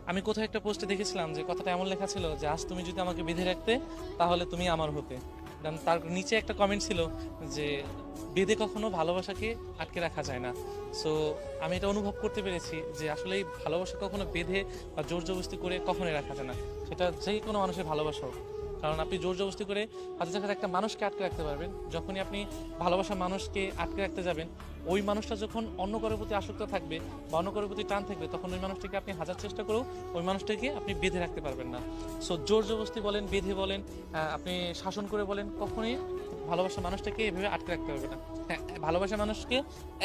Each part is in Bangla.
আমি কোথাও একটা পোস্টে দেখেছিলাম যে কথাটা এমন লেখা ছিল যে আজ তুমি যদি আমাকে বেঁধে রাখতে তাহলে তুমি আমার হতে। দেন তার নিচে একটা কমেন্ট ছিল যে বেঁধে কখনো ভালোবাসাকে আটকে রাখা যায় না। সো আমি এটা অনুভব করতে পেরেছি যে আসলে এই ভালোবাসা কখনো বেঁধে বা জোর জবরদস্তি করে কখনোই রাখা যায় না। সেটা যে কোনো মানুষের ভালোবাসা হোক। কারণ আপনি জোর জবরদস্তি করে হয়তো দেখা যায় একটা মানুষকে আটকে রাখতে পারবেন, যখনই আপনি ভালোবাসার মানুষকে আটকে রাখতে যাবেন ওই মানুষটা যখন অন্য কারোর প্রতি আসক্ত থাকবে বা অন্য কারোর প্রতি টান থাকবে তখন ওই মানুষটাকে আপনি হাজার চেষ্টা করেও ওই মানুষটাকে আপনি বেঁধে রাখতে পারবেন না। সো জোর জবরদস্তি বলেন, বেঁধে বলেন, আপনি শাসন করে বলেন, কখনোই ভালোবাসার মানুষটাকে এভাবে আটকে রাখতে পারবে না। হ্যাঁ, ভালোবাসার মানুষকে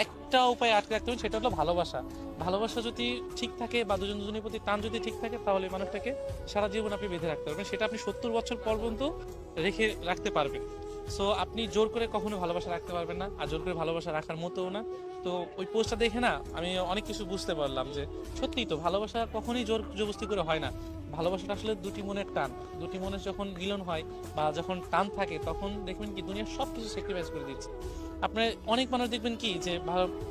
একটা উপায়ে আটকে রাখতে হবে, সেটা হলো ভালোবাসা। ভালোবাসা যদি ঠিক থাকে বা দুজন দুজনের প্রতি টান যদি ঠিক থাকে তাহলে মানুষটাকে সারা জীবন আপনি বেঁধে রাখতে পারবেন, সেটা আপনি 70 বছর পর্যন্ত রেখে রাখতে পারবেন। সো আপনি জোর করে কখনো ভালোবাসা রাখতে পারবেন না, আর জোর করে ভালোবাসা রাখার মতোও না। তো ওই পোস্টটা দেখে না আমি অনেক কিছু বুঝতে পারলাম যে সত্যিই তো ভালোবাসা কখনোই জোর জবরদস্তি করে হয় না। ভালোবাসাটা আসলে দুটি মনের টান, দুটি মনের যখন মিলন হয় বা যখন টান থাকে তখন দেখবেন কি দুনিয়ার সব কিছু স্যাক্রিফাইস করে দিচ্ছে। আপনার অনেক মানুষ দেখবেন কি যে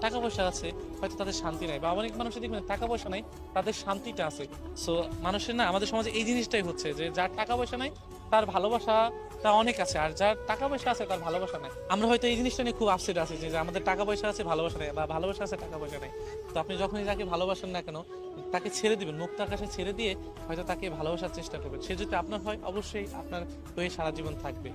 টাকা পয়সা আছে হয়তো তাদের শান্তি নাই, বা অনেক মানুষ দেখবেন টাকা পয়সা নাই তাদের শান্তিটা আছে। সো মানুষের না আমাদের সমাজে এই জিনিসটাই হচ্ছে যে যার টাকা পয়সা নাই তার ভালোবাসাটা অনেক আছে, আর যার টাকা পয়সা আছে তার ভালোবাসা নাই। আমরা হয়তো এই জিনিসটা নিয়ে খুব আপসেট আছি যে আমাদের টাকা পয়সা আছে ভালোবাসা নেই, বা ভালোবাসা আছে টাকা পয়সা নাই। তো আপনি যখনই যাকে ভালোবাসেন না কেন তাকে ছেড়ে দিবেন, মুক্ত আকাশে ছেড়ে দিয়ে হয়তো তাকে ভালোবাসার চেষ্টা করবেন। সে যদি আপনার হয় অবশ্যই আপনার হয়ে সারা জীবন থাকবে।